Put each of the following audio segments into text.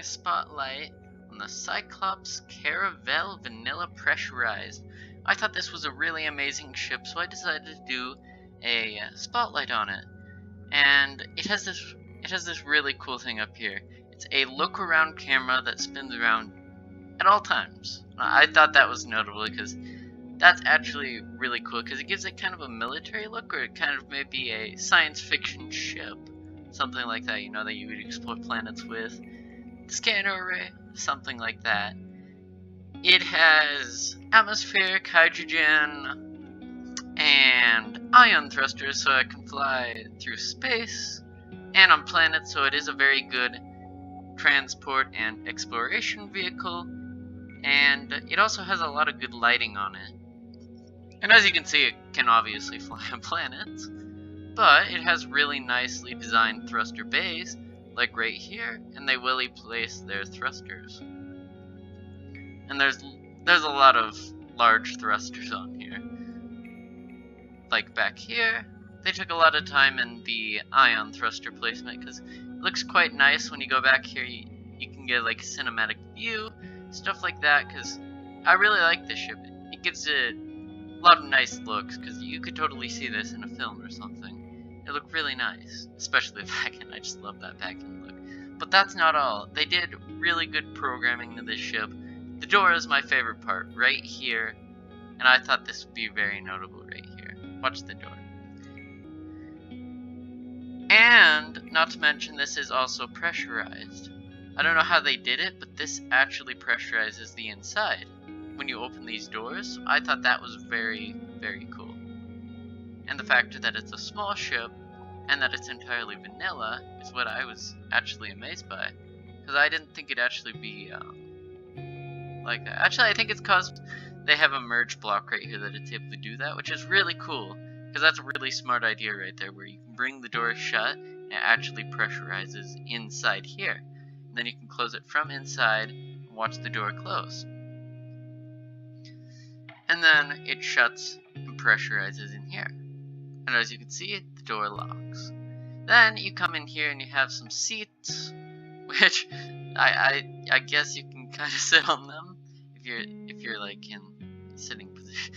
a spotlight on the Cyclops Caravelle Vanilla Pressurized. I thought this was a really amazing ship, so I decided to do a spotlight on it. And it has this really cool thing up here. It's a look around camera that spins around at all times. I thought that was notable because that's actually really cool because it gives it kind of a military look, or it kind of maybe a science fiction ship, something like that, you know, that you would explore planets with. The scanner array, something like that. It has atmospheric, hydrogen, and ion thrusters, so it can fly through space and on planets, so it is a very good transport and exploration vehicle. And it also has a lot of good lighting on it. And as you can see, it can obviously fly on planets, but it has really nicely designed thruster bays, like right here, and they will place their thrusters. And there's a lot of large thrusters on here. Like back here, they took a lot of time in the ion thruster placement because it looks quite nice. When you go back here, you can get like a cinematic view, stuff like that, because I really like this ship. It gives it a lot of nice looks, because you could totally see this in a film or something. It looked really nice, especially the back end. I just love that back end look. But that's not all. They did really good programming to this ship. The door is my favorite part, right here, and I thought this would be very notable right here. Watch the door. And, not to mention, this is also pressurized. I don't know how they did it, but this actually pressurizes the inside when you open these doors. I thought that was very, very cool. And the fact that it's a small ship and that it's entirely vanilla is what I was actually amazed by, because I didn't think it'd actually be like that. Actually, I think it's because they have a merge block right here that it's able to do that, which is really cool, because that's a really smart idea right there, where you can bring the door shut and it actually pressurizes inside here. And then you can close it from inside and watch the door close. And then it shuts and pressurizes in here. And as you can see, the door locks. Then you come in here and you have some seats, which I guess you can kind of sit on them if you're like in sitting position.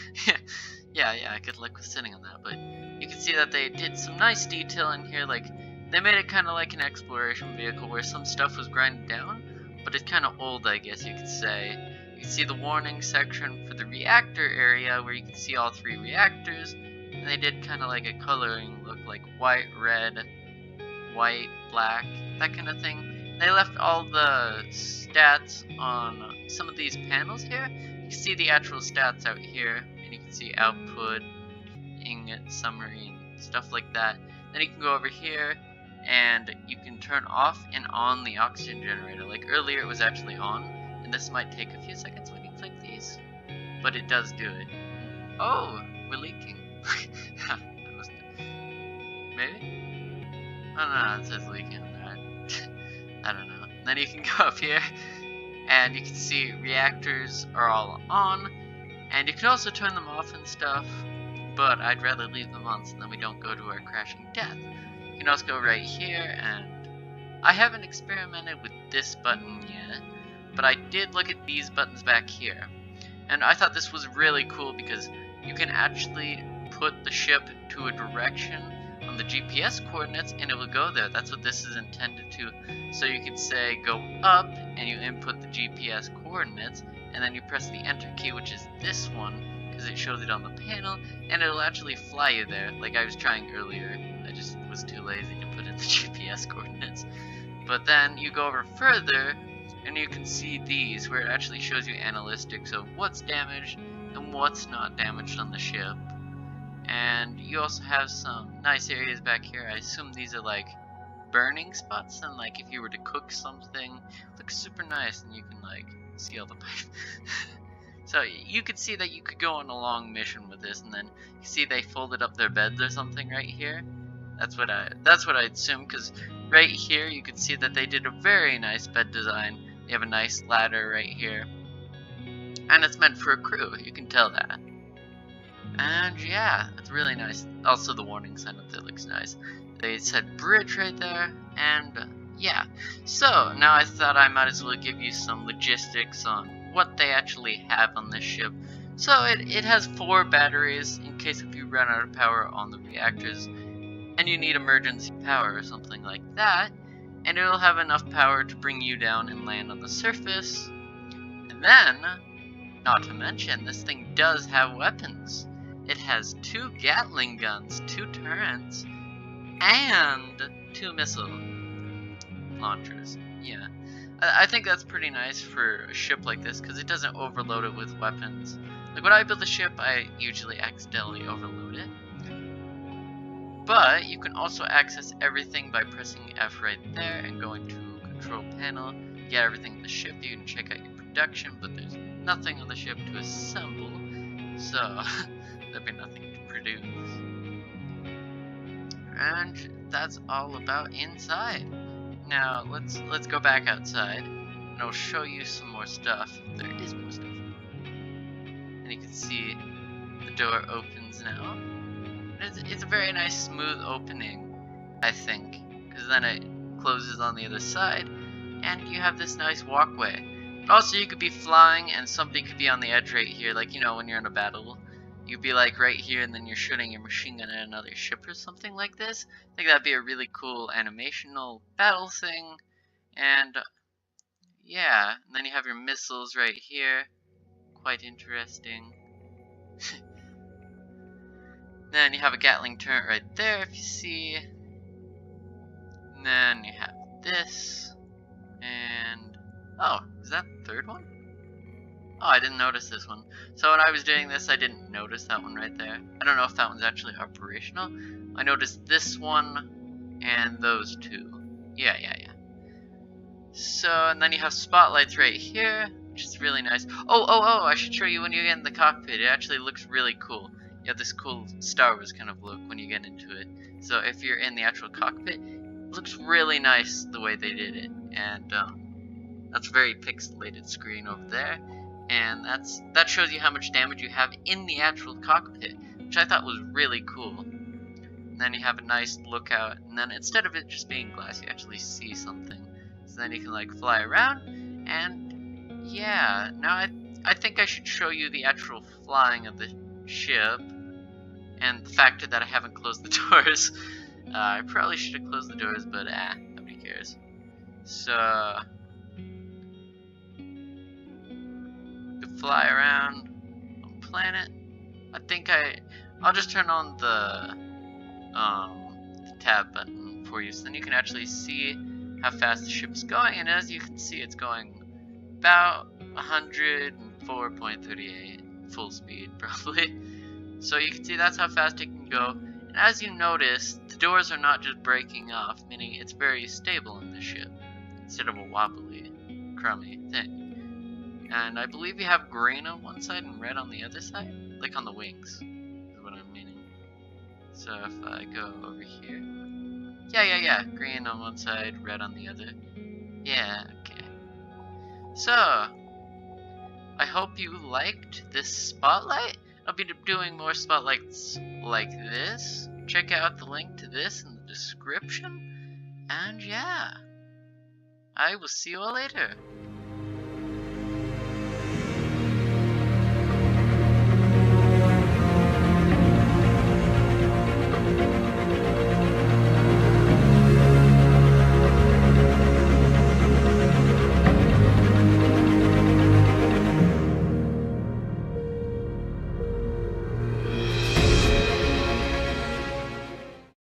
yeah, good luck with sitting on that. But you can see that they did some nice detail in here. Like, they made it kind of like an exploration vehicle where some stuff was grinded down, but it's kind of old, I guess you could say. You can see the warning section for the reactor area where you can see all 3 reactors, and they did kind of like a coloring look, like white, red, white, black, that kind of thing. They left all the stats on some of these panels here. You can see the actual stats out here, and you can see output, ingot, summary, and stuff like that. Then you can go over here, and you can turn off and on the oxygen generator. Like earlier it was actually on, and this might take a few seconds when you click these, but it does do it. Oh, we're leaking. Maybe? I don't know, it says leaking on there. I don't know. Then you can go up here, and you can see reactors are all on, and you can also turn them off and stuff, but I'd rather leave them on so then we don't go to our crashing death. You can also go right here, and I haven't experimented with this button yet, but I did look at these buttons back here, and I thought this was really cool because you can actually put the ship to a direction on the GPS coordinates and it will go there. That's what this is intended to. So you can say go up and you input the GPS coordinates, and then you press the enter key, which is this one, because it shows it on the panel, and it'll actually fly you there, like I was trying earlier. I just was too lazy to put in the GPS coordinates. But then you go over further, and you can see these, where it actually shows you analytics of what's damaged and what's not damaged on the ship. And you also have some nice areas back here. I assume these are like burning spots, and like if you were to cook something, it looks super nice, and you can like see all the pipe. So you could see that you could go on a long mission with this, and then you see they folded up their beds or something right here. That's what I assume, because right here you could see that they did a very nice bed design. They have a nice ladder right here, and it's meant for a crew. You can tell that. And yeah, it's really nice. Also, the warning sign up there looks nice. They said bridge right there, and yeah, so now I thought I might as well give you some logistics on what they actually have on this ship. So it has 4 batteries in case if you run out of power on the reactors and you need emergency power or something like that, and it'll have enough power to bring you down and land on the surface. And then, not to mention, this thing does have weapons. It has 2 Gatling guns, 2 turrets, and 2 missile launchers. Yeah. I think that's pretty nice for a ship like this because it doesn't overload it with weapons. Like when I build a ship, I usually accidentally overload it. But you can also access everything by pressing F right there and going to control panel. Get everything in the ship. You can check out your production, but there's nothing on the ship to assemble, so there'll be nothing to produce. And that's all about inside. Now let's go back outside, and I'll show you some more stuff. There is more stuff, and you can see the door opens now. It's a very nice smooth opening, I think, because then it closes on the other side, and you have this nice walkway. But also, you could be flying, and somebody could be on the edge right here, like, you know, when you're in a battle. You'd be, like, right here, and then you're shooting your machine gun at another ship or something like this. I think that'd be a really cool animational battle thing, and, yeah. And then you have your missiles right here. Quite interesting. Then you have a Gatling turret right there, if you see. And then you have this, and oh, is that the third one? Oh, I didn't notice this one. So when I was doing this, I didn't notice that one right there. I don't know if that one's actually operational. I noticed this one and those 2. Yeah. So, and then you have spotlights right here, which is really nice. Oh, I should show you when you get in the cockpit. It actually looks really cool. You have this cool Star Wars kind of look when you get into it. So if you're in the actual cockpit, it looks really nice the way they did it. And that's a very pixelated screen over there. And that shows you how much damage you have in the actual cockpit, which I thought was really cool. And then you have a nice lookout, and then instead of it just being glass, you actually see something. So then you can like fly around, and yeah, now I think I should show you the actual flying of the ship, and the fact that I haven't closed the doors. I probably should have closed the doors, but nobody cares. So you fly around on the planet. I think I'll just turn on the tab button for you, so then you can actually see how fast the ship is going, and as you can see, it's going about 104.38 full speed, probably. So you can see that's how fast it can go. And as you notice, the doors are not just breaking off, meaning it's very stable in the ship, instead of a wobbly, crummy thing. And I believe you have green on one side and red on the other side, like on the wings, is what I'm meaning. So if I go over here, yeah, green on one side, red on the other. Yeah, okay. So, I hope you liked this spotlight. I'll be doing more spotlights like this. Check out the link to this in the description. And yeah, I will see you all later.